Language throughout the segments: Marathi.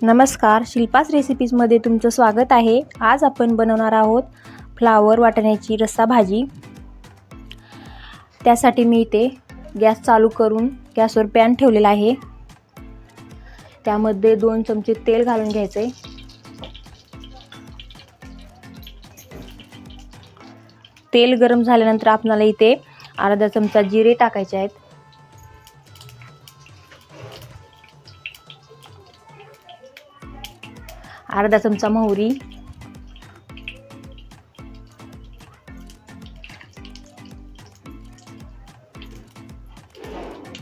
नमस्कार, शिल्पास रेसिपीजमध्ये तुमचं स्वागत आहे। आज आपण बनवणार आहोत फ्लावर वाटाण्याची रस्सा भाजी। त्यासाठी मी इथे गॅस चालू करून गॅसवर पॅन ठेवलेला आहे। त्यामध्ये 2 चमचे तेल घालून घ्यायचे। तेल गरम झाल्यानंतर आपल्याला इथे अर्धा चमचा जिरे टाकायचे आहेत। अर्धा चमचा मोहरी,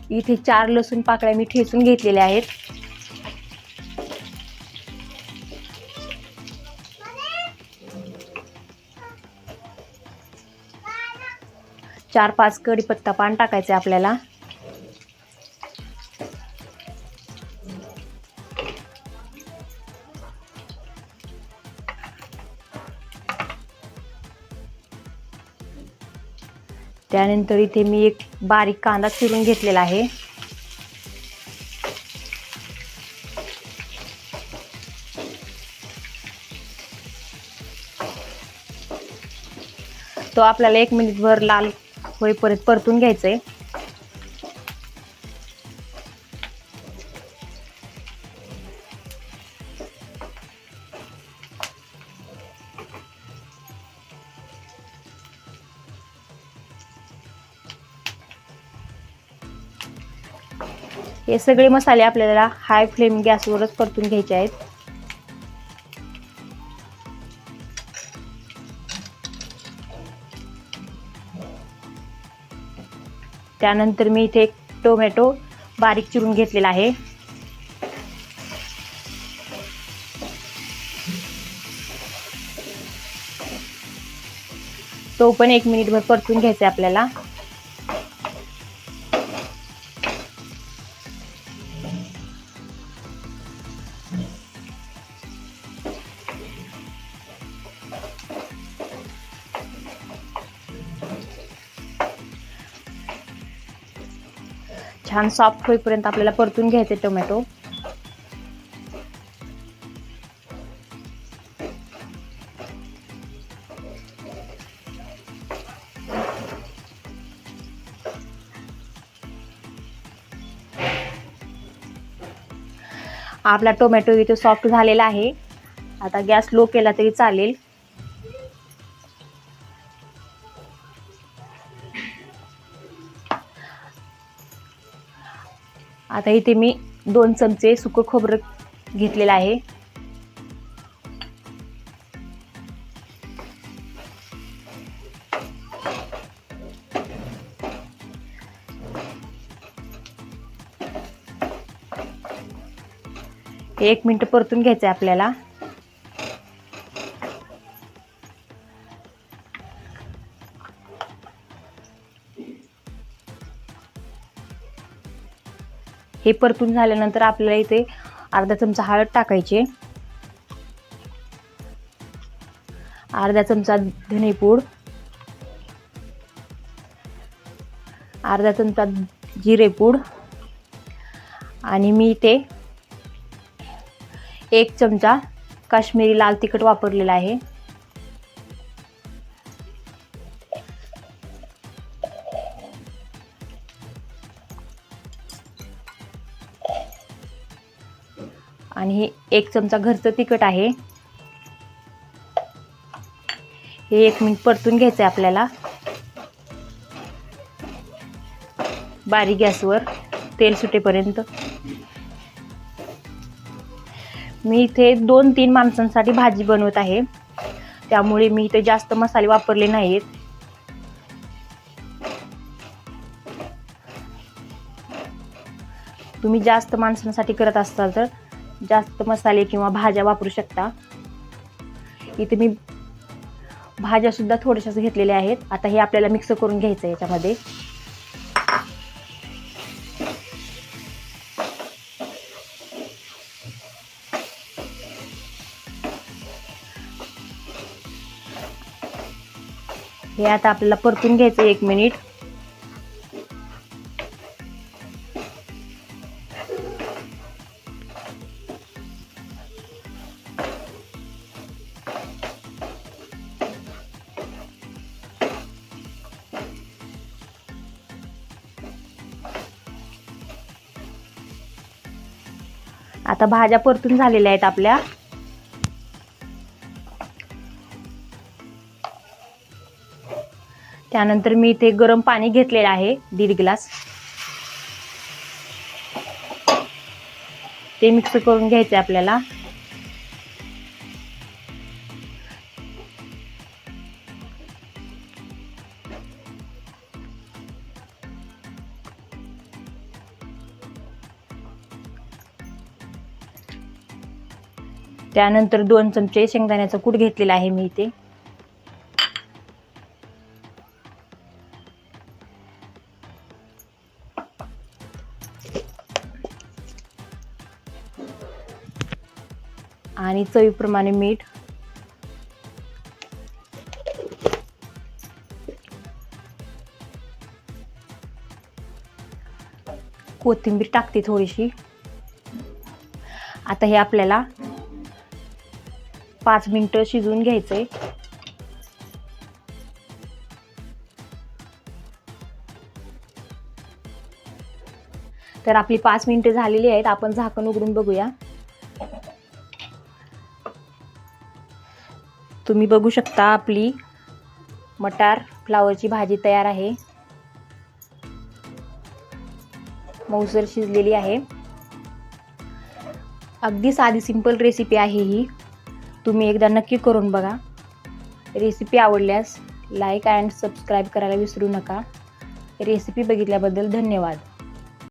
इथे 4 लसूण पाकळ्या मी ठेचून घेतलेल्या आहेत। चार 5 कढीपत्ता पान टाकायचे आपल्याला। त्यानंतर इथे मी एक बारीक कांदा चिरून घेतलेला आहे। तो आपल्याला 1 मिनिटभर लाल होईपर्यंत परतून घ्यायचे। हे सगळे मसाले आपल्याला हाय फ्लेम गॅसवरच परतून घ्यायचे आहेत। त्यानंतर मी इथे एक टोमॅटो बारीक चिरून घेतलेला आहे। तो पण 1 मिनिटभर परतून घ्यायचा आपल्याला। छान सॉफ्ट होईपर्यंत आपल्याला परतून घ्यायचे टोमॅटो। आपला टोमॅटो इथे सॉफ्ट झालेला आहे। आता गॅस लो केला तरी चालेल। आता इथे मी 2 चमचे सुकं खोबरं घेतलेलं आहे। हे 1 मिनिट परतून घ्यायचे आपल्याला। हे परतून झाल्यानंतर आपल्याला इथे अर्धा चमचा हळद टाकायची, अर्धा चमचा धनेपूड, अर्धा चमचा जिरेपूड आणि मी इथे 1 चमचा काश्मीरी लाल तिखट वापरलेला आहे। आणि हे 1 चमचा घरचं तिखट आहे। हे 1 मिनिट परतून घ्यायचं आहे आपल्याला बारीक गॅसवर तेल सुटेपर्यंत। मी इथे 2-3 माणसांसाठी भाजी बनवत आहे, त्यामुळे मी इथे जास्त मसाले वापरले नाहीत। तुम्ही जास्त माणसांसाठी करत असाल तर जास्त मसाले किंवा भाज्या वापरू शकता। इथे मी भाज्या सुद्धा थोड्याशाच घेतलेल्या आहेत। आता हे आपल्याला मिक्स करून घ्यायचं आहे याच्यामध्ये। हे आता आपल्याला परतून घ्यायचं 1 मिनिट। आता भाज्या परतून झालेल्या आहेत आपल्या. त्यानंतर मी इथे गरम पाणी घेतलेलं आहे 1.5 ग्लास. ते मिक्स करून घ्यायचे आपल्याला. त्यानंतर 2 चमचे शेंगदाण्याचा कूट घेतलेला आहे मी इथे. आणि चवीप्रमाणे मीठ. कोथिंबीर टाकते थोडीशी. आता हे आपल्याला 5 मिनिटं शिजवून घ्यायचंय. तर आपली 5 मिनिटं झालेली आहेत. आपण झाकण उघडून बघूया. तुम्ही बघू शकता आपली मटार फ्लावरची भाजी तयार आहे. मऊसर शिजलेली आहे. अगदी साधी सिंपल रेसिपी आहे ही. तुम्ही एकदा नक्की करून बघा. रेसिपी आवडल्यास लाईक अँड सबस्क्राईब करायला विसरू नका. रेसिपी बघितल्याबद्दल धन्यवाद.